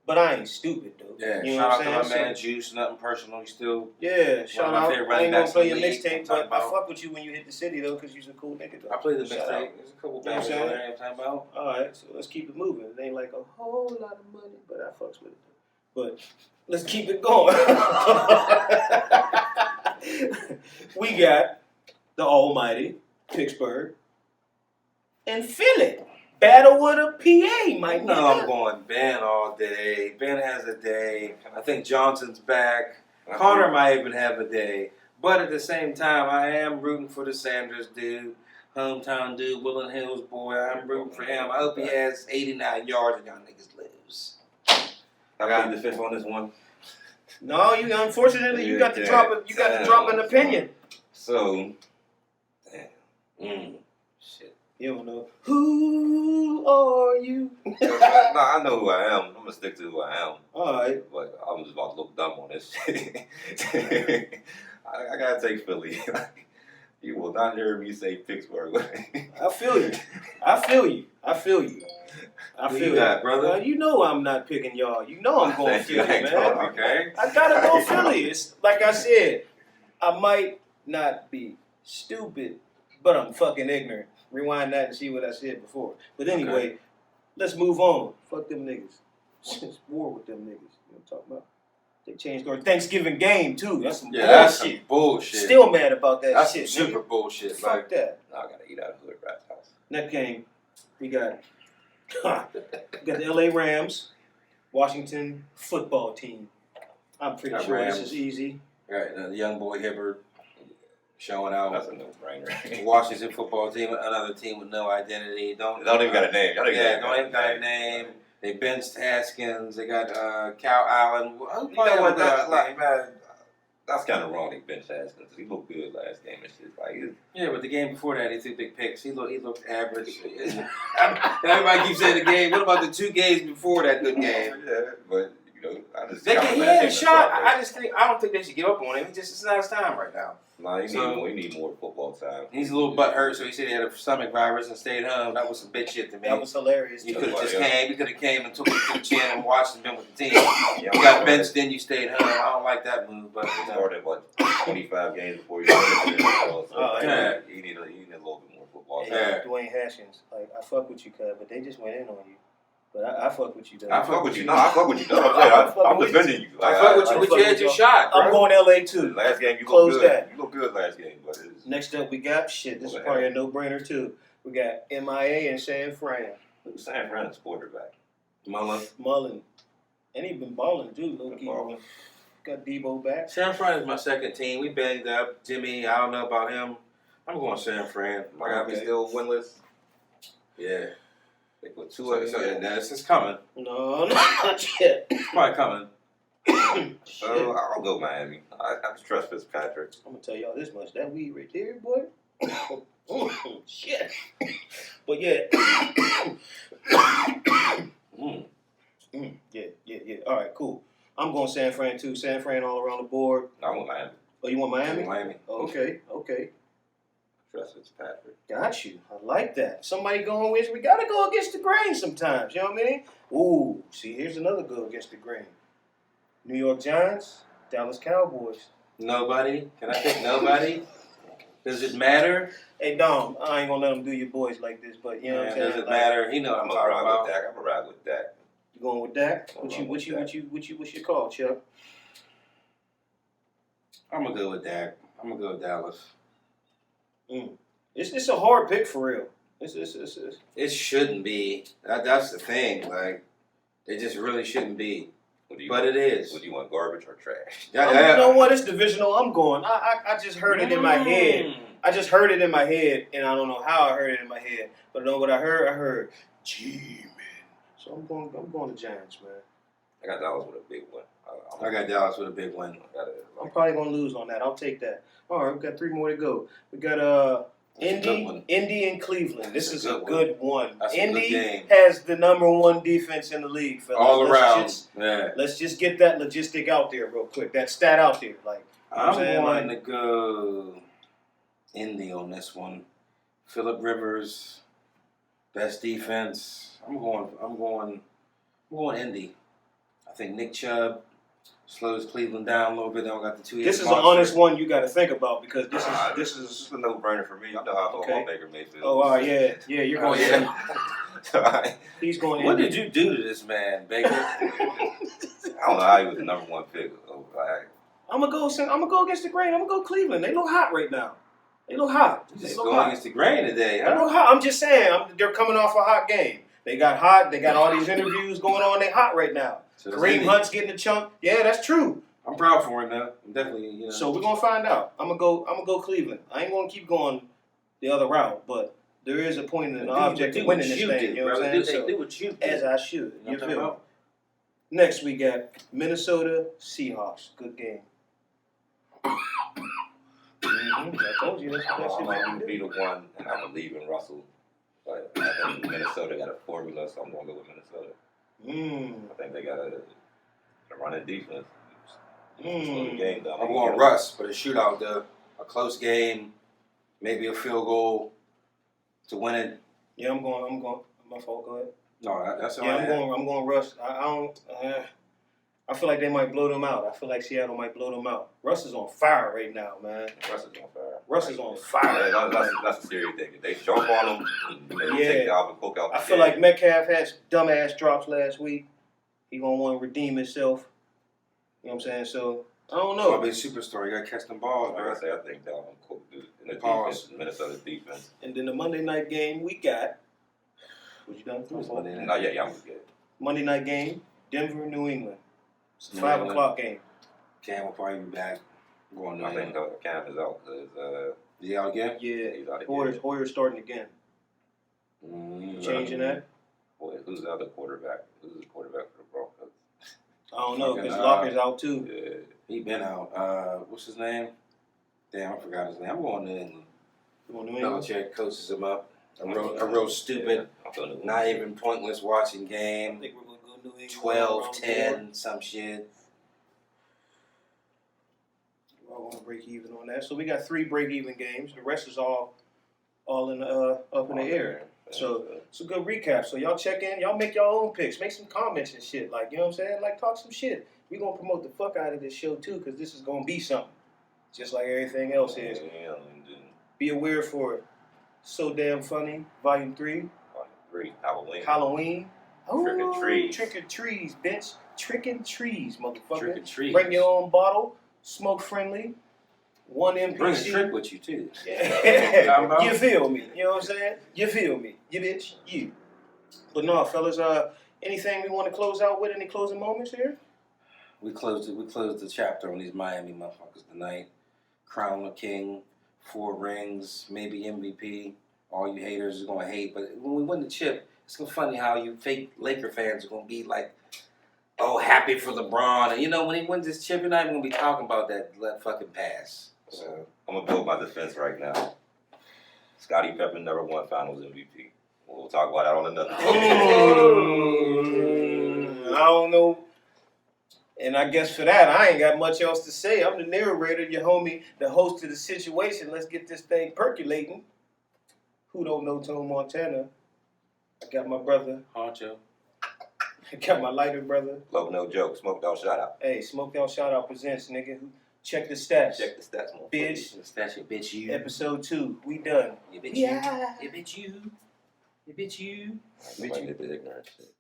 But I ain't stupid, though. Yeah, You know shout what out I'm to saying? my man Juice. Nothing personal. He's still. Yeah, shout my out. favorite I running ain't gonna backs play in your the league. mixtape, I'm talking but I about. fuck with you when you hit the city, though, because you're a cool nigga, though. I played the Shout mixtape. out. There's a couple You know what I'm bangers on saying? there. I'm talking about. All right, so let's keep it moving. It ain't like a whole lot of money, but I fucks with it. But let's keep it going. We got the almighty Pittsburgh and Philly. Battle with a PA, my No, nigga. I'm going Ben all day. Ben has a day. I think Johnson's back. Connor might even have a day. But at the same time, I am rooting for the Sanders dude. Hometown dude, Willing Hills boy. I'm rooting for him. I hope he has 89 yards and y'all niggas lose. I got the fifth on this one. No, you unfortunately you got to Yeah. drop it. You got to drop an opinion. So, Shit. You don't know. Who are you? I know who I am. I'm gonna stick to who I am. All right. But I'm just about to look dumb on this shit. I gotta take Philly. You will not hear me say Pittsburgh. I feel you. I feel you. I feel you. I Who feel you got, brother? Well, you know I'm not picking y'all. You know I'm going Philly, man. Okay. I gotta go Philly. It's like I said. I might not be stupid, but I'm fucking ignorant. Rewind that and see what I said before. But anyway, let's move on. Fuck them niggas. It's war with them niggas. You know what I'm talking about? They changed our Thanksgiving game too. That's some That's some bullshit. bullshit. Still mad about that That's shit. some super nigga. bullshit. Fuck Like, that. Now I gotta eat out of hood rat's house. Next game, we got the LA Rams, Washington football team. I'm pretty Got sure Rams. this is easy. right, the young boy Hibbert showing That's out. a no-brainer. Washington football team, another team with no identity. Don't even got a name. Don't even got a name. They benched Haskins. They got Cal Allen. Who You probably know what? have a good game. Man, that's kind of wrong. They bench Haskins. He looked good last game and shit. Like, Yeah, but the game before that, he threw big picks. He looked average. Everybody keeps saying the game. What about the 2 games before that good game? yeah, but you know, I just He kinda let had him a shot. start I don't think they should give up on him. It's not his time right now. Nah, you So- need more football time. He's a little butthurt, so he said he had a stomach virus and stayed home. That was some bitch shit to me. That was hilarious. You too. could have just Yeah. came. You could have came and took it to the chin and watched and been with the team. Yeah, You got benched, then you stayed home. I don't like that move, but He started like 25 games before he started. So Yeah. he need a little bit more football Hey, time. Yeah. Dwayne Haskins, like I fuck with you, cuz, but they just went in on you. But I fuck with you, though. I I fuck with you. No, I fuck with you. No, I'm defending you. I fuck with you, but you had your shot, bro. I'm going LA too. Last game, you Close look good. that. You look good last game, but it's Next up, we got shit. This is Well, probably a no-brainer too. We got MIA and San Fran. San Fran's quarterback. Mullen, and he been balling too. Low key. Balling. Got Debo back. San Fran is my second team. We banged up. Jimmy, I don't know about him. I'm going San Fran. Miami Okay. still winless. Yeah. They put two So, other it's coming. No, not yet. It's probably coming. So I'll go Miami. I trust Fitzpatrick. I'm gonna tell y'all this much. That weed right there, boy. Shit. But yeah. Yeah. All right, cool. I'm going San Fran too. San Fran all around the board. I want Miami. Oh, you want Miami? Miami. Okay. Trust Fitzpatrick. Got you. I like that. Somebody going with we gotta go against the grain sometimes. You know what I mean? Ooh, see, here's another go against the grain. New York Giants, Dallas Cowboys. Nobody? Can I pick nobody? Does it matter? Hey Dom, I ain't gonna let them do your boys like this, but you know what I'm saying? Does it matter? He know what I'm I'm gonna talking ride about. with Dak. I'm gonna ride with Dak. You going with Dak? I'm going with Dak. What's your call, Chuck? I'm gonna go with Dak. I'm gonna go with Dallas. It's a hard pick for real. It's It shouldn't be. That's the thing. Like, it just really shouldn't be. But it is. Would you want garbage or trash? You know what? It's divisional. I'm going. I just heard it in my head. I just heard it in my head, and I don't know how I heard it in my head. But I know what I heard G-Man. So I'm going to Giants, man. I got Dallas with a big one. I got Dallas with a big win. I'm probably going to lose on that. I'll take that. All right, we've got 3 more to go. We got Indy and Cleveland. This is a good one. That's Indy a good game. has the #1 defense in the league, fellas. All around. Let's just get that logistic out there real quick. That stat out there. Like, I'm going to go Indy on this one. Phillip Rivers, best defense. I'm going Indy. I think Nick Chubb slows Cleveland down a little bit. They don't got the 2 years. This is an honest one you got to think about because this is a no-brainer for me. I know how to hold Baker Mayfield. Oh, all right, yeah, you're going. He's going. What did you do to this man, Baker? I don't know how he was the #1 pick. I'm gonna go against the grain. I'm gonna go Cleveland. They look hot right now. They look hot. Just going against the grain today, huh? They look hot. I'm just saying. They're coming off a hot game. They got hot. They got all these interviews going on. They hot right now. So Kareem Hunt's getting a chunk. Yeah, that's true. I'm proud for him though. I'm definitely, So we're gonna find out. I'm gonna go Cleveland. I ain't gonna keep going the other route, but there is a point in the object of winning this thing. You know what I'm saying? Do what you do. As I should. You feel me? Next we got Minnesota Seahawks. Good game. I told you that's I'm going to be the one, and I'm leaving Russell. But I think Minnesota got a formula, so I'm going to go with Minnesota. I think they got a running defense. Game, though. I'm going Russ, but a shootout, though. A close game, maybe a field goal to win it. Yeah, I'm going. My fault. Go ahead. No, that's all right. I'm going Russ. I don't. I feel like they might blow them out. I feel like Seattle might blow them out. Russ is on fire right now, man. Russ is on fire. That's a serious thing. They jump on him. Take Dalvin Cook out. I feel like Metcalf had dumbass drops last week. He gonna want to redeem himself. You know what I'm saying? So I don't know. I'll be a superstar. You gotta catch them balls, man. I think Dalvin Cook in the defense, Minnesota's defense. And then the Monday night game we got. What you done? Monday night. Yeah, I'm good. Monday night game, Denver, New England. It's a 5 o'clock game. Cam will probably be back. I think Cam is out because is he out again? Yeah, he's out again. Hoyer's starting again. Changing that. Boy, who's the other quarterback? Who's the quarterback for the Broncos? I don't know because Locker's out too. Yeah, he been out. What's his name? Damn, I forgot his name. I'm going to New England. Belichick coaches him up. A real stupid, not even pointless watching game. I think we're going to go New England. 12-10, some shit. I want to break even on that. So we got 3 break-even games. The rest is all in up in the air. So it's a good recap. So y'all check in. Y'all make your own picks. Make some comments and shit. Like, you know what I'm saying? Like, talk some shit. We're going to promote the fuck out of this show, too, because this is going to be something. Just like everything else is. Be aware for So Damn Funny, Volume 3. Halloween. Trick or trees. Trick or trees, bitch. Trick and trees, motherfucker. Trick or trees. Bring your own bottle. Smoke friendly. 1 MPC. Bring a trick with you, too. Yeah. You feel me? You know what I'm saying? You feel me? You bitch. You. But no, fellas, anything we want to close out with? Any closing moments here? We closed the chapter on these Miami motherfuckers tonight. Crown the King, 4 rings, maybe MVP. All you haters are gonna hate, but when we win the chip, it's gonna funny how you fake Laker fans are gonna be like, oh, happy for LeBron, and you know when he wins this chip, you're not even gonna be talking about that fucking pass. So I'm gonna build my defense right now. Scottie Pippen never won Finals MVP. We'll talk about that on another day. I don't know. And And I guess for that, I ain't got much else to say. I'm the narrator, your homie, the host of the situation. Let's get this thing percolating. Who don't know Tone Montana? I got my brother. Honcho. I got my lighter brother. Love no joke. Smoked out shout out. Hey, Smoked Out Shout Out presents, nigga. Check the stats. Check the stats, motherfucker. Bitch. That's your bitch you. Episode 2. We done. You bitch Yeah. you. You bitch you. You bitch you. Somebody did the ignorant shit.